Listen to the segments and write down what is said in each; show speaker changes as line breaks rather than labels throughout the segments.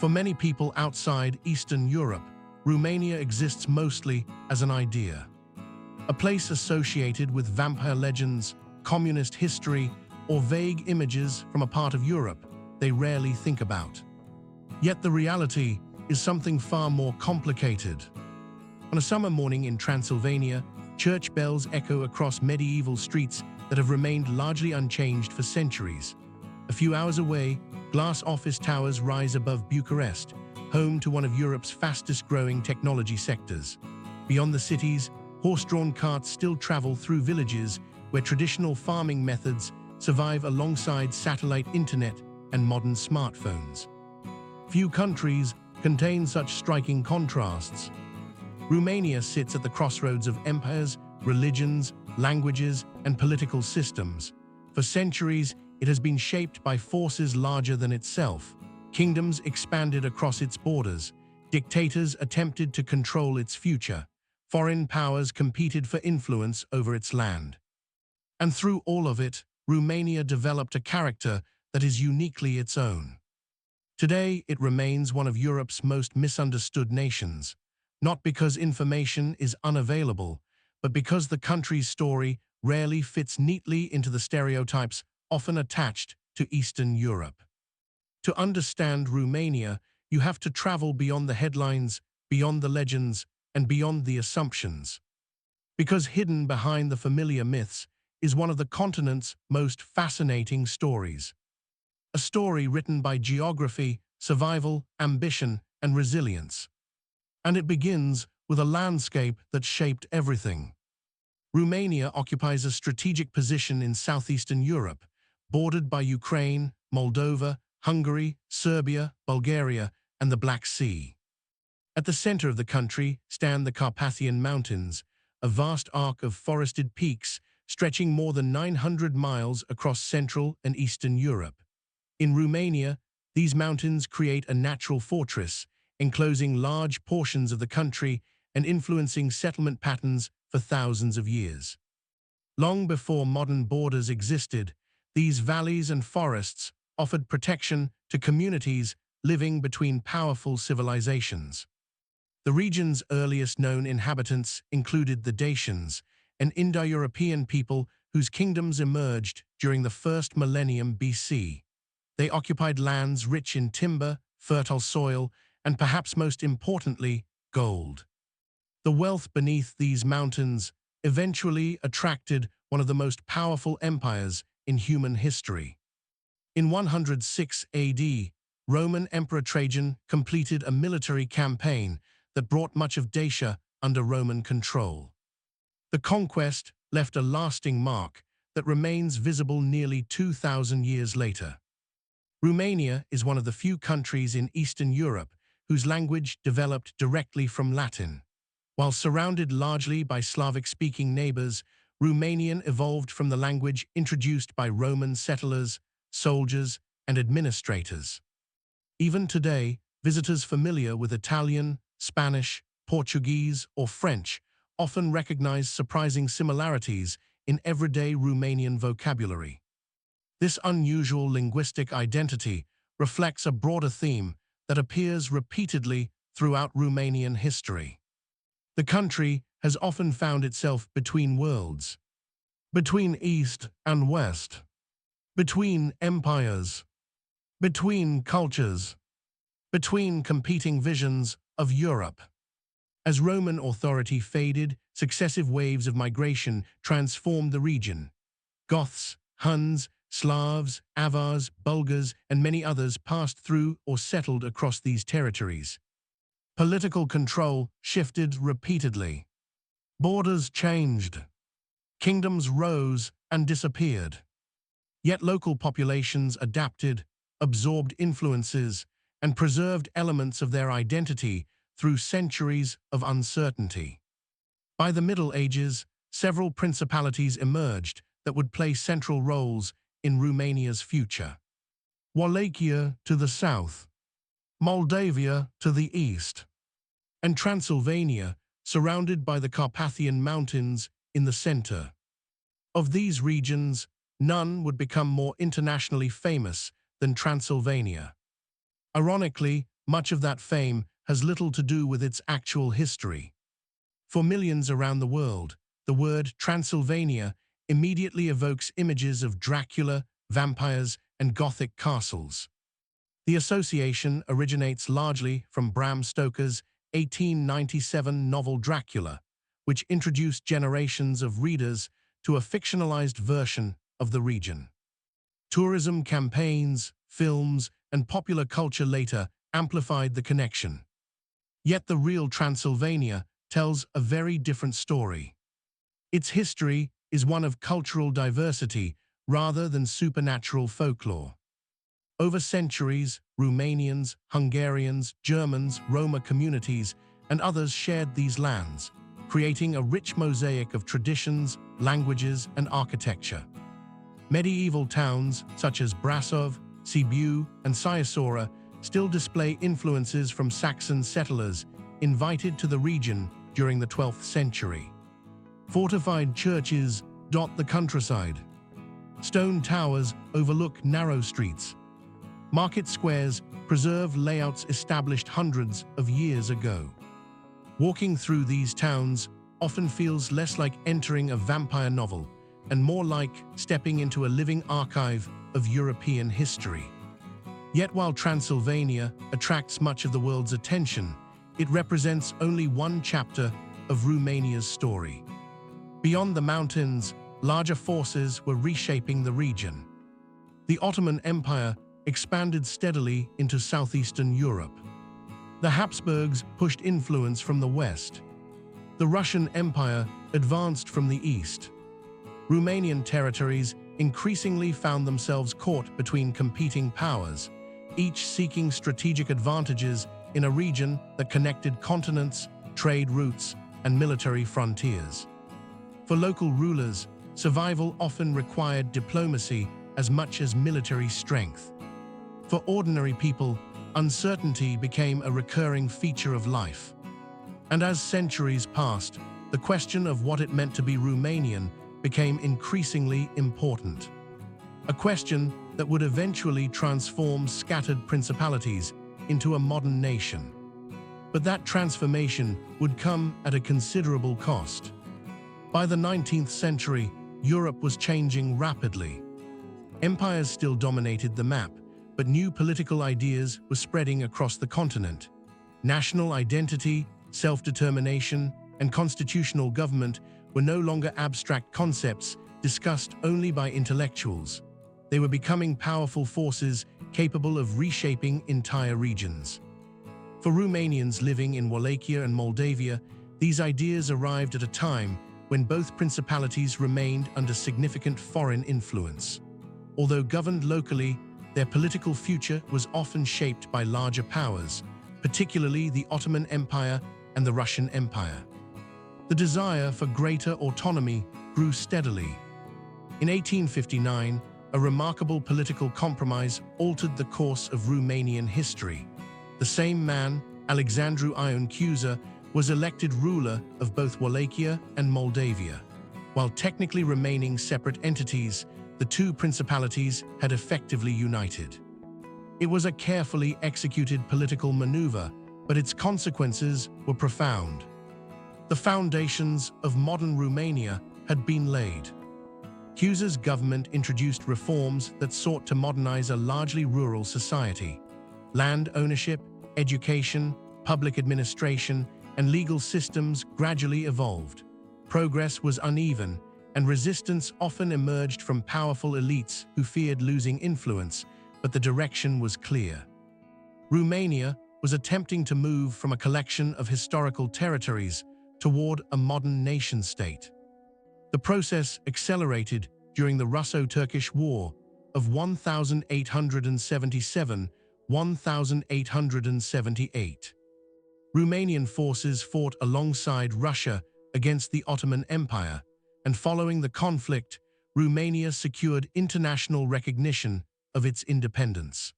For many people outside Eastern Europe, Romania exists mostly as an idea. A place associated with vampire legends, communist history, or vague images from a part of Europe they rarely think about. Yet the reality is something far more complicated. On a summer morning in Transylvania, church bells echo across medieval streets that have remained largely unchanged for centuries. A few hours away, glass office towers rise above Bucharest, home to one of Europe's fastest-growing technology sectors. Beyond the cities, horse-drawn carts still travel through villages where traditional farming methods survive alongside satellite internet and modern smartphones. Few countries contain such striking contrasts. Romania sits at the crossroads of empires, religions, languages, and political systems. For centuries, it has been shaped by forces larger than itself. Kingdoms expanded across its borders. Dictators attempted to control its future. Foreign powers competed for influence over its land. And through all of it, Romania developed a character that is uniquely its own. Today, it remains one of Europe's most misunderstood nations, not because information is unavailable, but because the country's story rarely fits neatly into the stereotypes often attached to Eastern Europe. To understand Romania, you have to travel beyond the headlines, beyond the legends, and beyond the assumptions. Because hidden behind the familiar myths is one of the continent's most fascinating stories. A story written by geography, survival, ambition, and resilience. And it begins with a landscape that shaped everything. Romania occupies a strategic position in southeastern Europe, bordered by Ukraine, Moldova, Hungary, Serbia, Bulgaria, and the Black Sea. At the center of the country stand the Carpathian Mountains, a vast arc of forested peaks stretching more than 900 miles across Central and Eastern Europe. In Romania, these mountains create a natural fortress, enclosing large portions of the country and influencing settlement patterns for thousands of years. Long before modern borders existed, these valleys and forests offered protection to communities living between powerful civilizations. The region's earliest known inhabitants included the Dacians, an Indo-European people whose kingdoms emerged during the first millennium BC. They occupied lands rich in timber, fertile soil, and perhaps most importantly, gold. The wealth beneath these mountains eventually attracted one of the most powerful empires in human history. In 106 AD, Roman Emperor Trajan completed a military campaign that brought much of Dacia under Roman control. The conquest left a lasting mark that remains visible nearly 2,000 years later. Romania is one of the few countries in Eastern Europe whose language developed directly from Latin. While surrounded largely by Slavic-speaking neighbors, Romanian evolved from the language introduced by Roman settlers, soldiers, and administrators. Even today, visitors familiar with Italian, Spanish, Portuguese, or French often recognize surprising similarities in everyday Romanian vocabulary. This unusual linguistic identity reflects a broader theme that appears repeatedly throughout Romanian history. The country has often found itself between worlds, between East and West, between empires, between cultures, between competing visions of Europe. As Roman authority faded, successive waves of migration transformed the region. Goths, Huns, Slavs, Avars, Bulgars, and many others passed through or settled across these territories. Political control shifted repeatedly. Borders changed. Kingdoms rose and disappeared. Yet local populations adapted, absorbed influences, and preserved elements of their identity through centuries of uncertainty. By the Middle Ages, several principalities emerged that would play central roles in Romania's future. Wallachia to the south, Moldavia to the east, and Transylvania, surrounded by the Carpathian Mountains, in the center. Of these regions, none would become more internationally famous than Transylvania. Ironically, much of that fame has little to do with its actual history. For millions around the world, the word Transylvania immediately evokes images of Dracula, vampires, and Gothic castles. The association originates largely from Bram Stoker's 1897 novel Dracula, which introduced generations of readers to a fictionalized version of the region. Tourism campaigns, films, and popular culture later amplified the connection. Yet the real Transylvania tells a very different story. Its history is one of cultural diversity rather than supernatural folklore. Over centuries, Romanians, Hungarians, Germans, Roma communities, and others shared these lands, creating a rich mosaic of traditions, languages, and architecture. Medieval towns such as Brașov, Sibiu, and Sibiu still display influences from Saxon settlers invited to the region during the 12th century. Fortified churches dot the countryside. Stone towers overlook narrow streets. Market squares preserve layouts established hundreds of years ago. Walking through these towns often feels less like entering a vampire novel and more like stepping into a living archive of European history. Yet while Transylvania attracts much of the world's attention, it represents only one chapter of Romania's story. Beyond the mountains, larger forces were reshaping the region. The Ottoman Empire expanded steadily into southeastern Europe. The Habsburgs pushed influence from the west. The Russian Empire advanced from the east. Romanian territories increasingly found themselves caught between competing powers, each seeking strategic advantages in a region that connected continents, trade routes, and military frontiers. For local rulers, survival often required diplomacy as much as military strength. For ordinary people, uncertainty became a recurring feature of life. And as centuries passed, the question of what it meant to be Romanian became increasingly important. A question that would eventually transform scattered principalities into a modern nation. But that transformation would come at a considerable cost. By the 19th century, Europe was changing rapidly. Empires still dominated the map, but new political ideas were spreading across the continent. National identity, self-determination, and constitutional government were no longer abstract concepts discussed only by intellectuals. They were becoming powerful forces capable of reshaping entire regions. For Romanians living in Wallachia and Moldavia, these ideas arrived at a time when both principalities remained under significant foreign influence. Although governed locally, their political future was often shaped by larger powers, particularly the Ottoman Empire and the Russian Empire. The desire for greater autonomy grew steadily. In 1859, a remarkable political compromise altered the course of Romanian history. The same man, Alexandru Ioan Cuza, was elected ruler of both Wallachia and Moldavia. While technically remaining separate entities, the two principalities had effectively united. It was a carefully executed political maneuver, but its consequences were profound. The foundations of modern Romania had been laid. Cuza's government introduced reforms that sought to modernize a largely rural society. Land ownership, education, public administration, and legal systems gradually evolved. Progress was uneven, and resistance often emerged from powerful elites who feared losing influence, but the direction was clear. Romania was attempting to move from a collection of historical territories toward a modern nation-state. The process accelerated during the Russo-Turkish War of 1877–1878. Romanian forces fought alongside Russia against the Ottoman Empire, and following the conflict, Romania secured international recognition of its independence.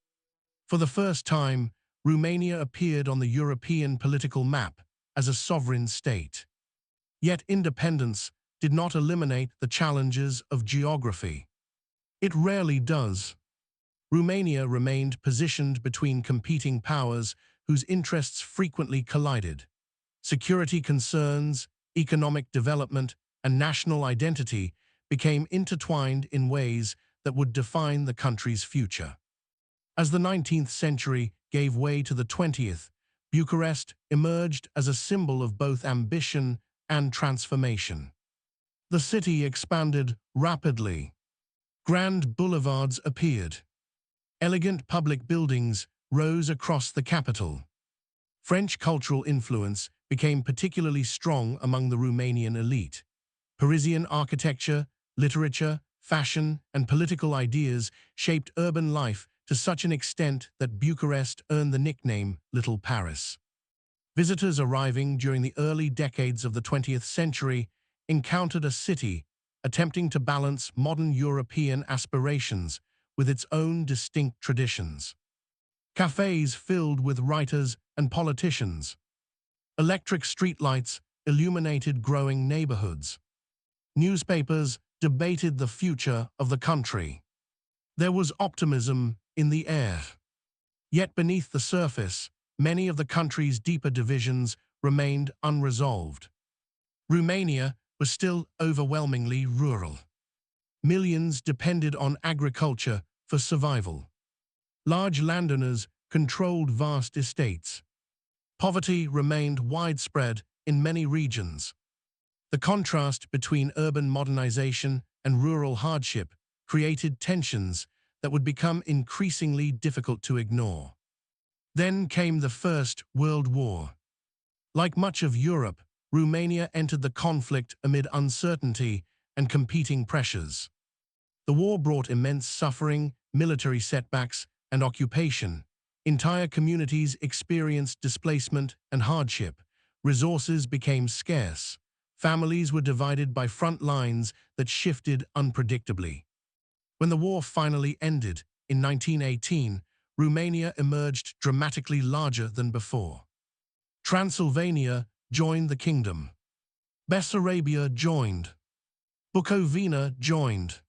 For the first time, Romania appeared on the European political map as a sovereign state. Yet independence did not eliminate the challenges of geography. It rarely does. Romania remained positioned between competing powers whose interests frequently collided. Security concerns, economic development, and national identity became intertwined in ways that would define the country's future. As the 19th century gave way to the 20th, Bucharest emerged as a symbol of both ambition and transformation. The city expanded rapidly. Grand boulevards appeared. Elegant public buildings rose across the capital. French cultural influence became particularly strong among the Romanian elite. Parisian architecture, literature, fashion, and political ideas shaped urban life to such an extent that Bucharest earned the nickname Little Paris. Visitors arriving during the early decades of the 20th century encountered a city attempting to balance modern European aspirations with its own distinct traditions. Cafes filled with writers and politicians. Electric streetlights illuminated growing neighborhoods. Newspapers debated the future of the country. There was optimism in the air. Yet beneath the surface, many of the country's deeper divisions remained unresolved. Romania was still overwhelmingly rural. Millions depended on agriculture for survival. Large landowners controlled vast estates. Poverty remained widespread in many regions. The contrast between urban modernization and rural hardship created tensions that would become increasingly difficult to ignore. Then came the First World War. Like much of Europe, Romania entered the conflict amid uncertainty and competing pressures. The war brought immense suffering, military setbacks, and occupation. Entire communities experienced displacement and hardship. Resources became scarce. Families were divided by front lines that shifted unpredictably. When the war finally ended in 1918, Romania emerged dramatically larger than before. Transylvania joined the kingdom. Bessarabia joined. Bukovina joined.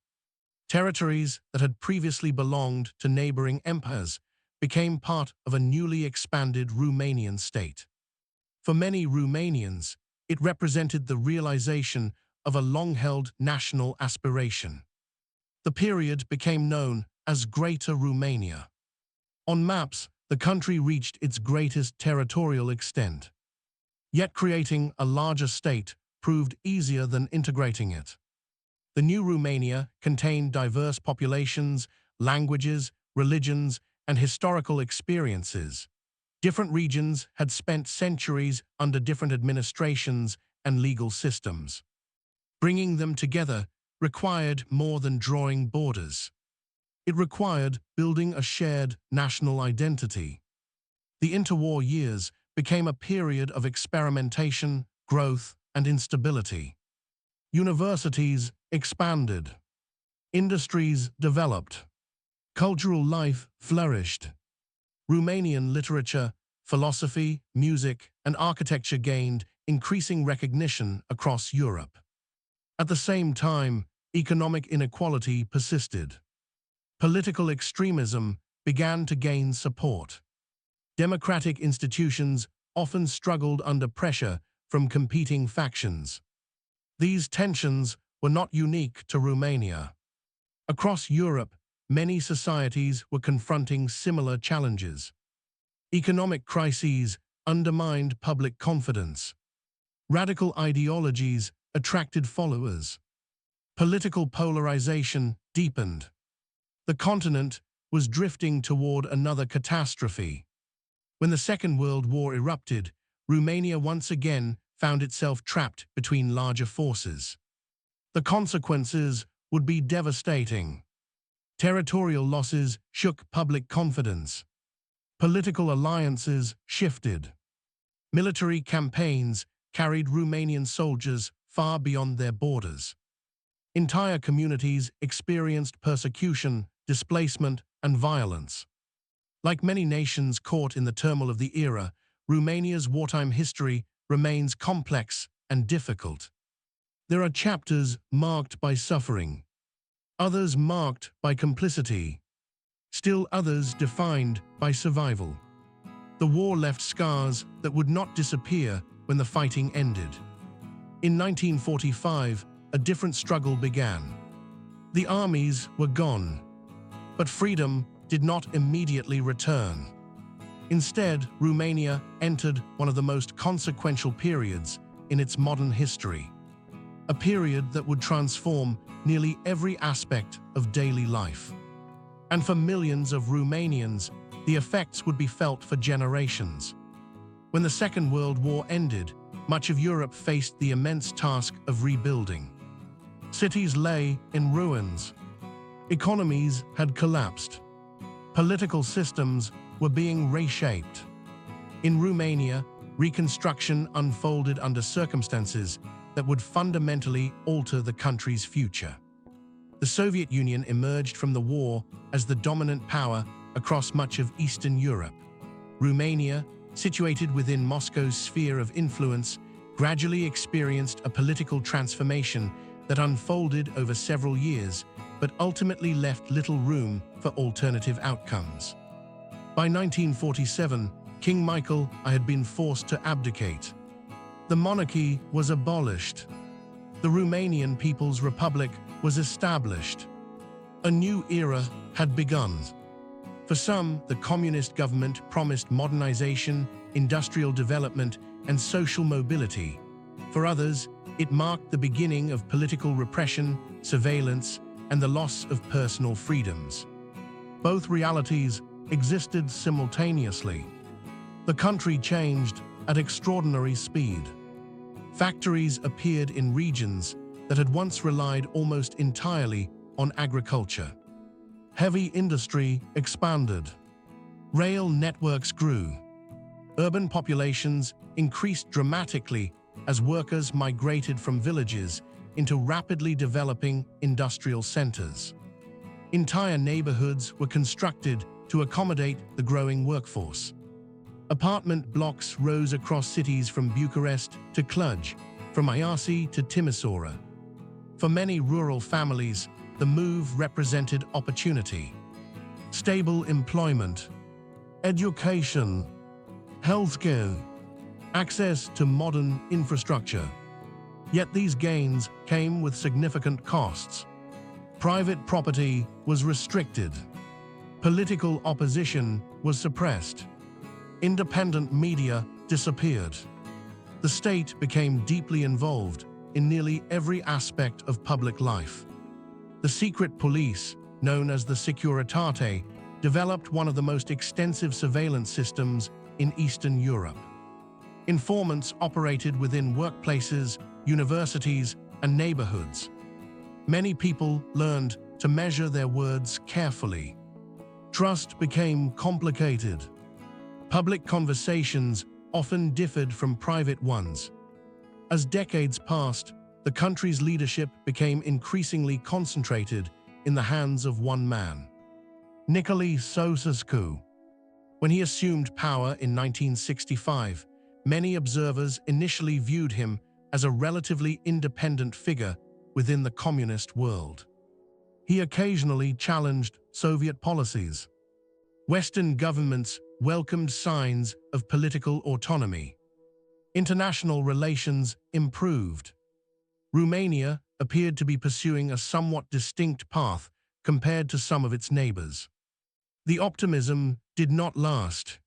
Territories that had previously belonged to neighboring empires became part of a newly expanded Romanian state. For many Romanians, it represented the realization of a long-held national aspiration. The period became known as Greater Romania. On maps, the country reached its greatest territorial extent. Yet creating a larger state proved easier than integrating it. The new Romania contained diverse populations, languages, religions, and historical experiences. Different regions had spent centuries under different administrations and legal systems. Bringing them together required more than drawing borders. It required building a shared national identity. The interwar years became a period of experimentation, growth, and instability. Universities expanded. Industries developed. Cultural life flourished. Romanian literature, philosophy, music, and architecture gained increasing recognition across Europe. At the same time, economic inequality persisted. Political extremism began to gain support. Democratic institutions often struggled under pressure from competing factions. These tensions were not unique to Romania. Across Europe, many societies were confronting similar challenges. Economic crises undermined public confidence. Radical ideologies attracted followers. Political polarization deepened. The continent was drifting toward another catastrophe. When the Second World War erupted, Romania once again found itself trapped between larger forces. The consequences would be devastating. Territorial losses shook public confidence. Political alliances shifted. Military campaigns carried Romanian soldiers far beyond their borders. Entire communities experienced persecution, displacement, and violence. Like many nations caught in the turmoil of the era, Romania's wartime history remains complex and difficult. There are chapters marked by suffering, others marked by complicity, still others defined by survival. The war left scars that would not disappear when the fighting ended. In 1945, a different struggle began. The armies were gone, but freedom did not immediately return. Instead, Romania entered one of the most consequential periods in its modern history, a period that would transform nearly every aspect of daily life. And for millions of Romanians, the effects would be felt for generations. When the Second World War ended, much of Europe faced the immense task of rebuilding. Cities lay in ruins. Economies had collapsed. Political systems were being reshaped. In Romania, reconstruction unfolded under circumstances that would fundamentally alter the country's future. The Soviet Union emerged from the war as the dominant power across much of Eastern Europe. Romania, situated within Moscow's sphere of influence, gradually experienced a political transformation that unfolded over several years, but ultimately left little room for alternative outcomes. By 1947, King Michael I had been forced to abdicate. The monarchy was abolished. The Romanian People's Republic was established. A new era had begun. For some, the communist government promised modernization, industrial development, and social mobility. For others, it marked the beginning of political repression, surveillance, and the loss of personal freedoms. Both realities existed simultaneously. The country changed at extraordinary speed. Factories appeared in regions that had once relied almost entirely on agriculture. Heavy industry expanded. Rail networks grew. Urban populations increased dramatically as workers migrated from villages into rapidly developing industrial centers. Entire neighborhoods were constructed to accommodate the growing workforce. Apartment blocks rose across cities from Bucharest to Cluj, from Iasi to Timisoara. For many rural families, the move represented opportunity. Stable employment, education, healthcare, access to modern infrastructure. Yet these gains came with significant costs. Private property was restricted. Political opposition was suppressed. Independent media disappeared. The state became deeply involved in nearly every aspect of public life. The secret police, known as the Securitate, developed one of the most extensive surveillance systems in Eastern Europe. Informants operated within workplaces, universities, and neighborhoods. Many people learned to measure their words carefully. Trust became complicated. Public conversations often differed from private ones. As decades passed, the country's leadership became increasingly concentrated in the hands of one man, Nicolae Ceausescu. When he assumed power in 1965, many observers initially viewed him as a relatively independent figure within the communist world. He occasionally challenged Soviet policies. Western governments welcomed signs of political autonomy. International relations improved. Romania appeared to be pursuing a somewhat distinct path compared to some of its neighbors. The optimism did not last.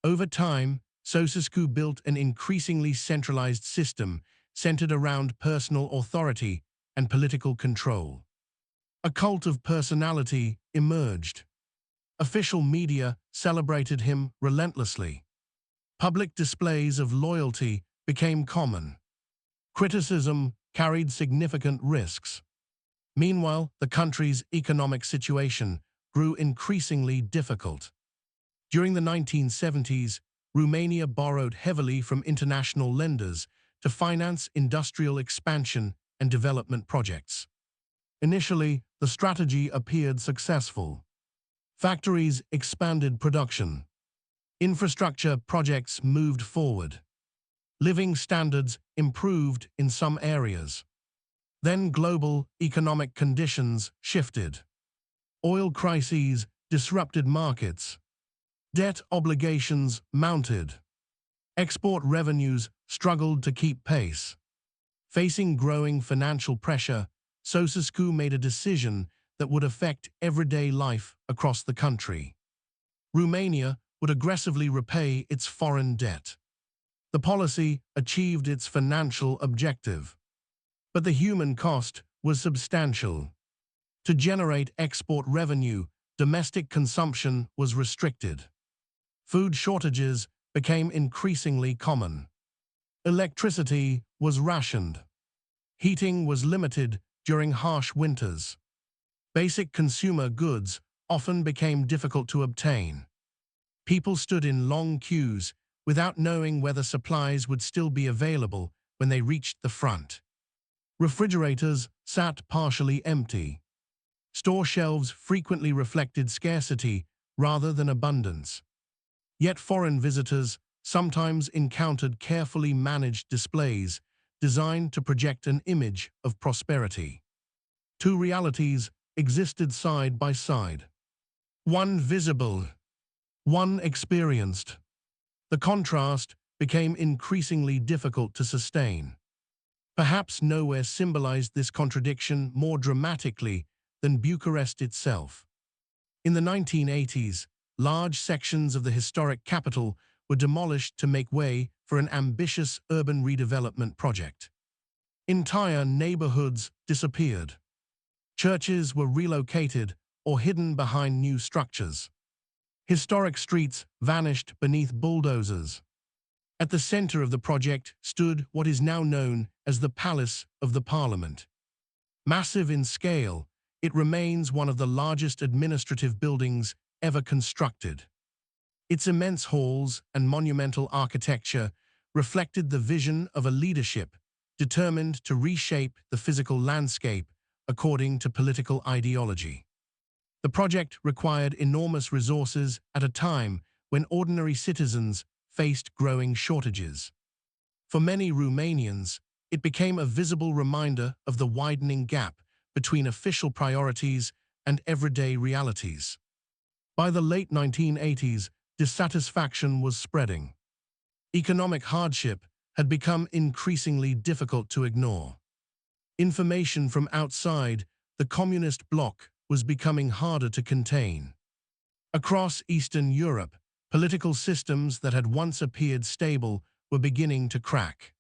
Over time, Ceausescu built an increasingly centralized system centered around personal authority and political control. A cult of personality emerged. Official media celebrated him relentlessly. Public displays of loyalty became common. Criticism carried significant risks. Meanwhile, the country's economic situation grew increasingly difficult. During the 1970s, Romania borrowed heavily from international lenders to finance industrial expansion and development projects. Initially, the strategy appeared successful. Factories expanded production. Infrastructure projects moved forward. Living standards improved in some areas. Then global economic conditions shifted. Oil crises disrupted markets. Debt obligations mounted. Export revenues struggled to keep pace. Facing growing financial pressure, Ceausescu made a decision that would affect everyday life across the country. Romania would aggressively repay its foreign debt. The policy achieved its financial objective, but the human cost was substantial. To generate export revenue, domestic consumption was restricted. Food shortages became increasingly common. Electricity was rationed. Heating was limited during harsh winters. Basic consumer goods often became difficult to obtain. People stood in long queues without knowing whether supplies would still be available when they reached the front. Refrigerators sat partially empty. Store shelves frequently reflected scarcity rather than abundance. Yet foreign visitors sometimes encountered carefully managed displays designed to project an image of prosperity. Two realities existed side by side. One visible, one experienced. The contrast became increasingly difficult to sustain. Perhaps nowhere symbolized this contradiction more dramatically than Bucharest itself. In the 1980s, large sections of the historic capital were demolished to make way for an ambitious urban redevelopment project. Entire neighborhoods disappeared. Churches were relocated or hidden behind new structures. Historic streets vanished beneath bulldozers. At the center of the project stood what is now known as the Palace of the Parliament. Massive in scale, it remains one of the largest administrative buildings ever constructed. Its immense halls and monumental architecture reflected the vision of a leadership determined to reshape the physical landscape according to political ideology. The project required enormous resources at a time when ordinary citizens faced growing shortages. For many Romanians, it became a visible reminder of the widening gap between official priorities and everyday realities. By the late 1980s, dissatisfaction was spreading. Economic hardship had become increasingly difficult to ignore. Information from outside the communist bloc was becoming harder to contain. Across Eastern Europe, political systems that had once appeared stable were beginning to crack.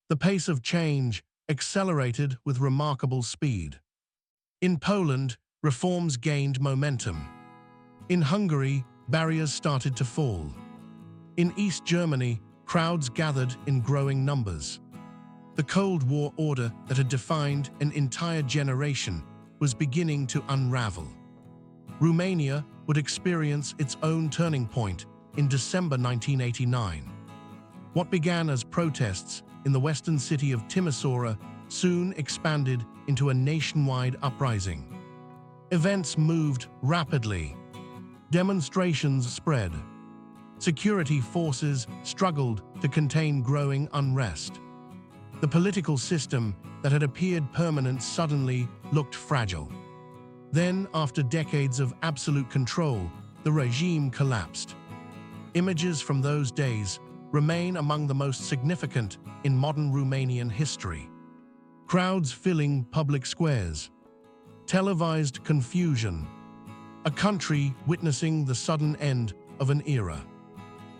The pace of change accelerated with remarkable speed. In Poland, reforms gained momentum. In Hungary, barriers started to fall. In East Germany, crowds gathered in growing numbers. The Cold War order that had defined an entire generation was beginning to unravel. Romania would experience its own turning point in December 1989. What began as protests in the western city of Timișoara soon expanded into a nationwide uprising. Events moved rapidly. Demonstrations spread. Security forces struggled to contain growing unrest. The political system that had appeared permanent suddenly looked fragile. Then, after decades of absolute control, the regime collapsed. Images from those days remain among the most significant in modern Romanian history. Crowds filling public squares. Televised confusion. A country witnessing the sudden end of an era.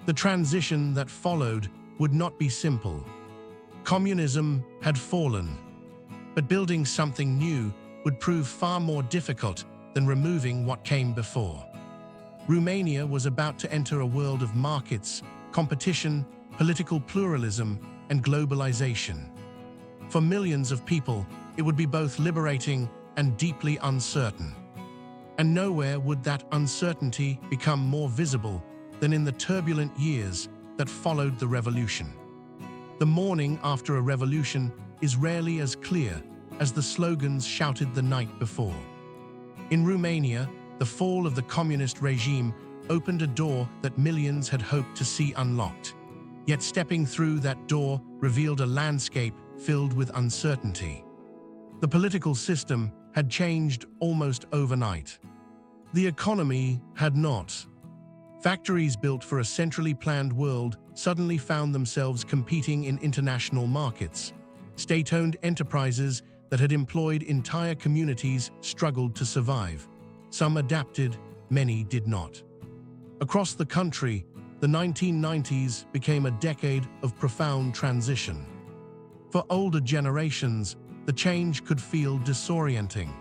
The transition that followed would not be simple. Communism had fallen, but building something new would prove far more difficult than removing what came before. Romania was about to enter a world of markets, competition, political pluralism, and globalization. For millions of people, it would be both liberating and deeply uncertain. And nowhere would that uncertainty become more visible than in the turbulent years that followed the revolution. The morning after a revolution is rarely as clear as the slogans shouted the night before. In Romania, the fall of the communist regime opened a door that millions had hoped to see unlocked. Yet stepping through that door revealed a landscape filled with uncertainty. The political system had changed almost overnight. The economy had not. Factories built for a centrally planned world suddenly found themselves competing in international markets. State-owned enterprises that had employed entire communities struggled to survive. Some adapted, many did not. Across the country, the 1990s became a decade of profound transition. For older generations, the change could feel disorienting.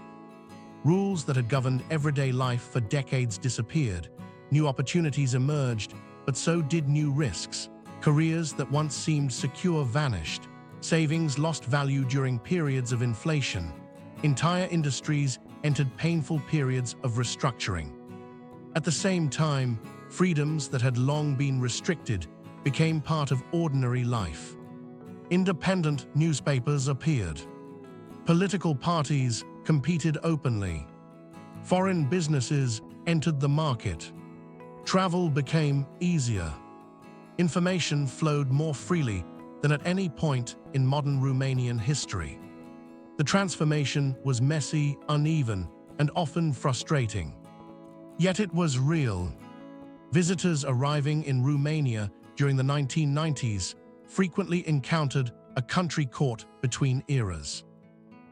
Rules that had governed everyday life for decades disappeared. New opportunities emerged, but so did new risks. Careers that once seemed secure vanished. Savings lost value during periods of inflation. Entire industries entered painful periods of restructuring. At the same time, freedoms that had long been restricted became part of ordinary life. Independent newspapers appeared. Political parties competed openly. Foreign businesses entered the market. Travel became easier. Information flowed more freely than at any point in modern Romanian history. The transformation was messy, uneven, and often frustrating. Yet it was real. Visitors arriving in Romania during the 1990s frequently encountered a country caught between eras.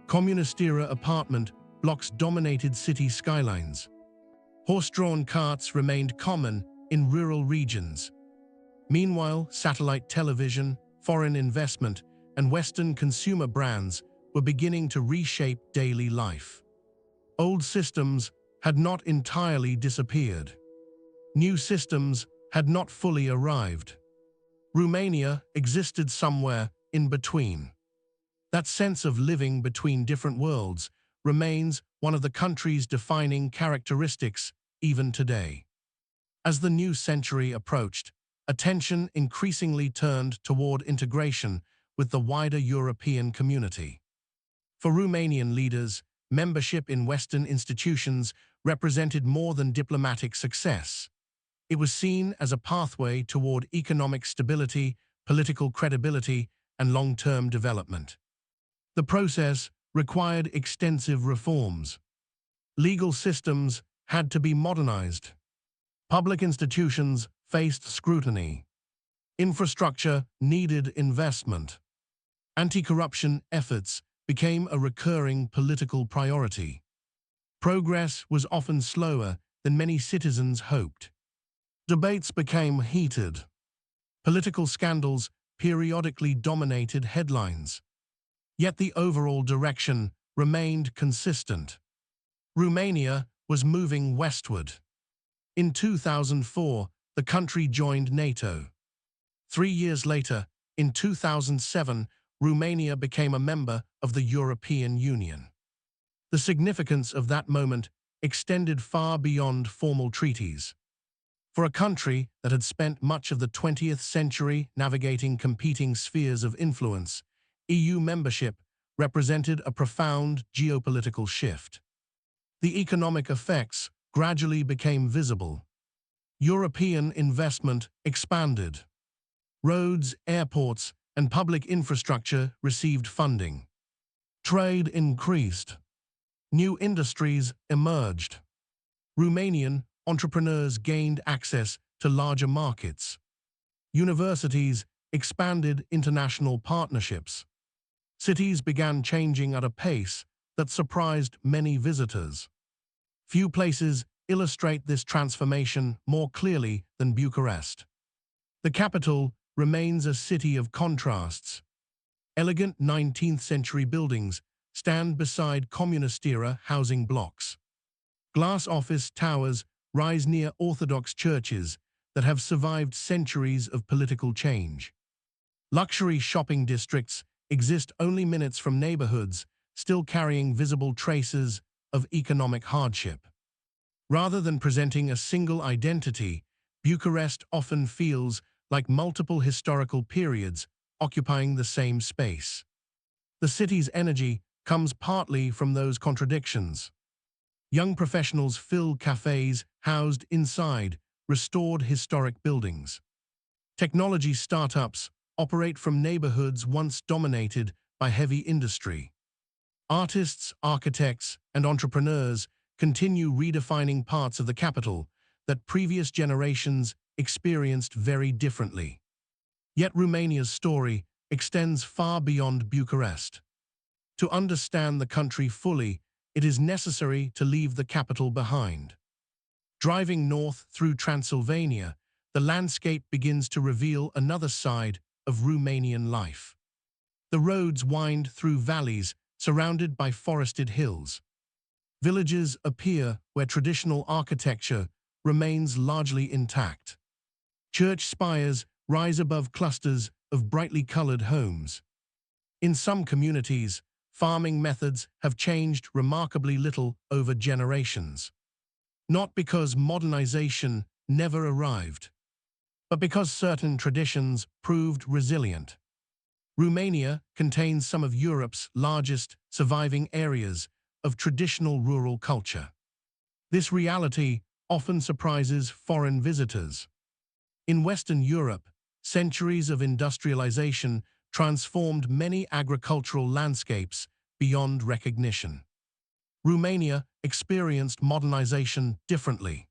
Communist-era apartment blocks dominated city skylines. Horse-drawn carts remained common in rural regions. Meanwhile, satellite television, foreign investment, and Western consumer brands were beginning to reshape daily life. Old systems had not entirely disappeared. New systems had not fully arrived. Romania existed somewhere in between. That sense of living between different worlds remains one of the country's defining characteristics even today. As the new century approached, attention increasingly turned toward integration with the wider European community. For Romanian leaders, membership in Western institutions represented more than diplomatic success. It was seen as a pathway toward economic stability, political credibility, and long-term development. The process required extensive reforms. Legal systems had to be modernized. Public institutions faced scrutiny. Infrastructure needed investment. Anti-corruption efforts became a recurring political priority. Progress was often slower than many citizens hoped. Debates became heated. Political scandals periodically dominated headlines. Yet the overall direction remained consistent. Romania was moving westward. In 2004, the country joined NATO. 3 years later, in 2007, Romania became a member of the European Union. The significance of that moment extended far beyond formal treaties. For a country that had spent much of the 20th century navigating competing spheres of influence, EU membership represented a profound geopolitical shift. The economic effects gradually became visible. European investment expanded. Roads, airports, and public infrastructure received funding. Trade increased. New industries emerged. Romanian entrepreneurs gained access to larger markets. Universities expanded international partnerships. Cities began changing at a pace that surprised many visitors. Few places illustrate this transformation more clearly than Bucharest. The capital remains a city of contrasts. Elegant 19th-century buildings stand beside communist-era housing blocks. Glass office towers rise near Orthodox churches that have survived centuries of political change. Luxury shopping districts exist only minutes from neighborhoods still carrying visible traces of economic hardship. Rather than presenting a single identity, Bucharest often feels like multiple historical periods occupying the same space. The city's energy comes partly from those contradictions. Young professionals fill cafes housed inside restored historic buildings. Technology startups operate from neighborhoods once dominated by heavy industry. Artists, architects, and entrepreneurs continue redefining parts of the capital that previous generations experienced very differently. Yet Romania's story extends far beyond Bucharest. To understand the country fully, it is necessary to leave the capital behind. Driving north through Transylvania, the landscape begins to reveal another side of Romanian life. The roads wind through valleys surrounded by forested hills. Villages appear where traditional architecture remains largely intact. Church spires rise above clusters of brightly colored homes. In some communities, farming methods have changed remarkably little over generations. Not because modernization never arrived, but because certain traditions proved resilient. Romania contains some of Europe's largest surviving areas of traditional rural culture. This reality often surprises foreign visitors. In Western Europe, centuries of industrialization transformed many agricultural landscapes beyond recognition. Romania experienced modernization differently.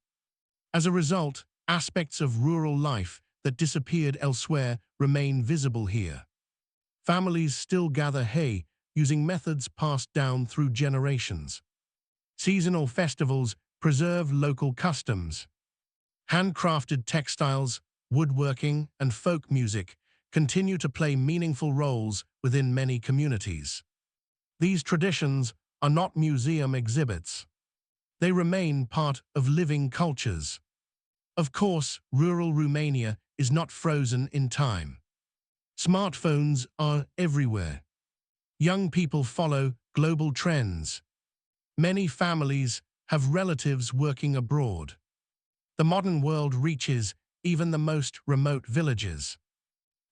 As a result, aspects of rural life that disappeared elsewhere remain visible here. Families still gather hay using methods passed down through generations. Seasonal festivals preserve local customs. Handcrafted textiles, woodworking, and folk music continue to play meaningful roles within many communities. These traditions are not museum exhibits. They remain part of living cultures. Of course, rural Romania is not frozen in time. Smartphones are everywhere. Young people follow global trends. Many families have relatives working abroad. The modern world reaches even the most remote villages.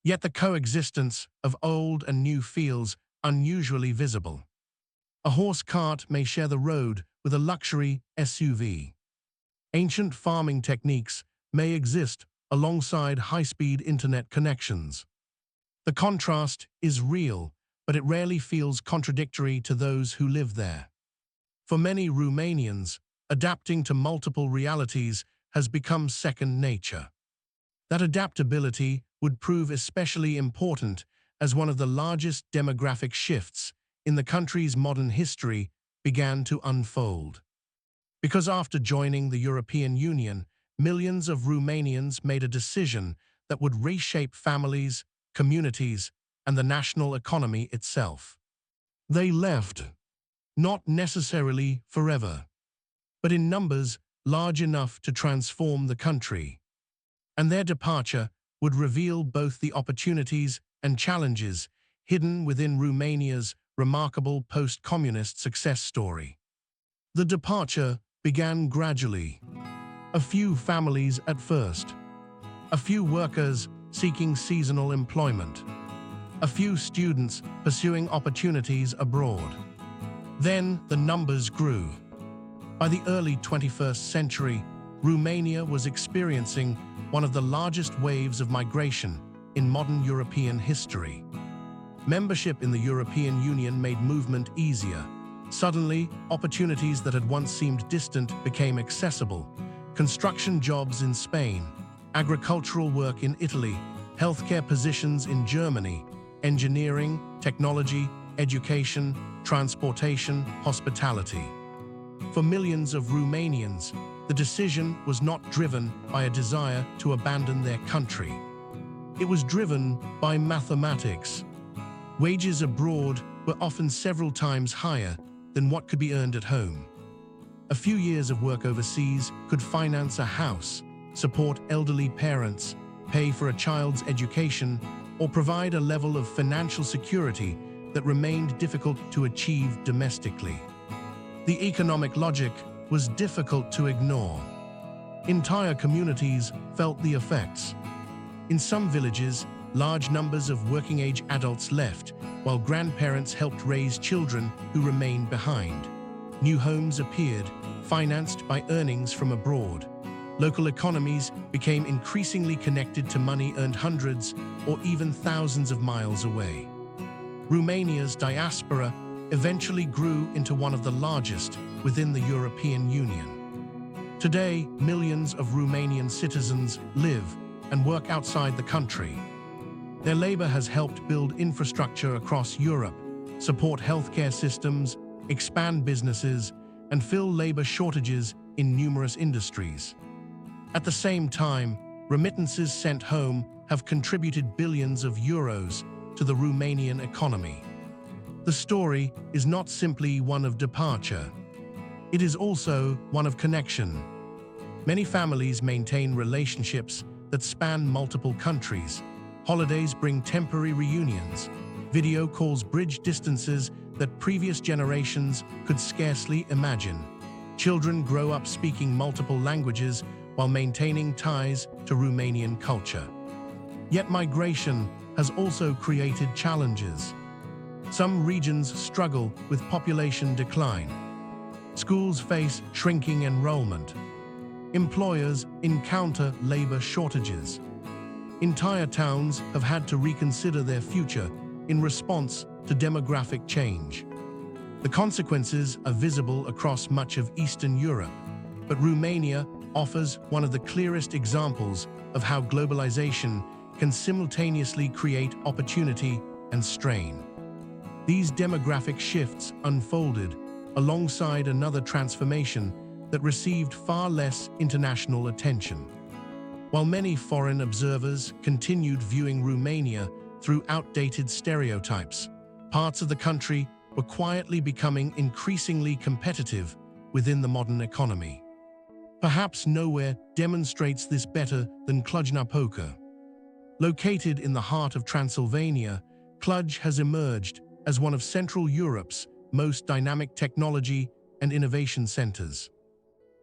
Yet the coexistence of old and new feels unusually visible. A horse cart may share the road with a luxury SUV. Ancient farming techniques may exist alongside high-speed internet connections. The contrast is real, but it rarely feels contradictory to those who live there. For many Romanians, adapting to multiple realities has become second nature. That adaptability would prove especially important as one of the largest demographic shifts in the country's modern history began to unfold. Because after joining the European Union, millions of Romanians made a decision that would reshape families, communities, and the national economy itself. They left, not necessarily forever, but in numbers large enough to transform the country. And their departure would reveal both the opportunities and challenges hidden within Romania's remarkable post-communist success story. The departure began gradually. A few families at first. A few workers seeking seasonal employment. A few students pursuing opportunities abroad. Then the numbers grew. By the early 21st century, Romania was experiencing one of the largest waves of migration in modern European history. Membership in the European Union made movement easier. Suddenly, opportunities that had once seemed distant became accessible. Construction jobs in Spain, agricultural work in Italy, healthcare positions in Germany, engineering, technology, education, transportation, hospitality. For millions of Romanians, the decision was not driven by a desire to abandon their country. It was driven by mathematics. Wages abroad were often several times higher than what could be earned at home. A few years of work overseas could finance a house, support elderly parents, pay for a child's education, or provide a level of financial security that remained difficult to achieve domestically. The economic logic was difficult to ignore. Entire communities felt the effects. In some villages, large numbers of working-age adults left, while grandparents helped raise children who remained behind. New homes appeared, financed by earnings from abroad. Local economies became increasingly connected to money earned hundreds or even thousands of miles away. Romania's diaspora eventually grew into one of the largest within the European Union. Today, millions of Romanian citizens live and work outside the country. Their labor has helped build infrastructure across Europe, support healthcare systems, expand businesses, and fill labor shortages in numerous industries. At the same time, remittances sent home have contributed billions of euros to the Romanian economy. The story is not simply one of departure. It is also one of connection. Many families maintain relationships that span multiple countries. Holidays bring temporary reunions. Video calls bridge distances that previous generations could scarcely imagine. Children grow up speaking multiple languages while maintaining ties to Romanian culture. Yet migration has also created challenges. Some regions struggle with population decline. Schools face shrinking enrollment. Employers encounter labor shortages. Entire towns have had to reconsider their future in response to demographic change. The consequences are visible across much of Eastern Europe, but Romania offers one of the clearest examples of how globalization can simultaneously create opportunity and strain. These demographic shifts unfolded alongside another transformation that received far less international attention. While many foreign observers continued viewing Romania through outdated stereotypes, parts of the country were quietly becoming increasingly competitive within the modern economy. Perhaps nowhere demonstrates this better than Cluj-Napoca. Located in the heart of Transylvania, Cluj has emerged as one of Central Europe's most dynamic technology and innovation centers.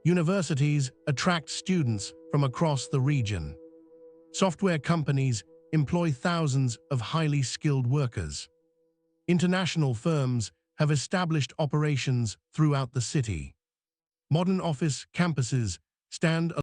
Universities attract students from across the region. Software companies employ thousands of highly skilled workers. International firms have established operations throughout the city. Modern office campuses stand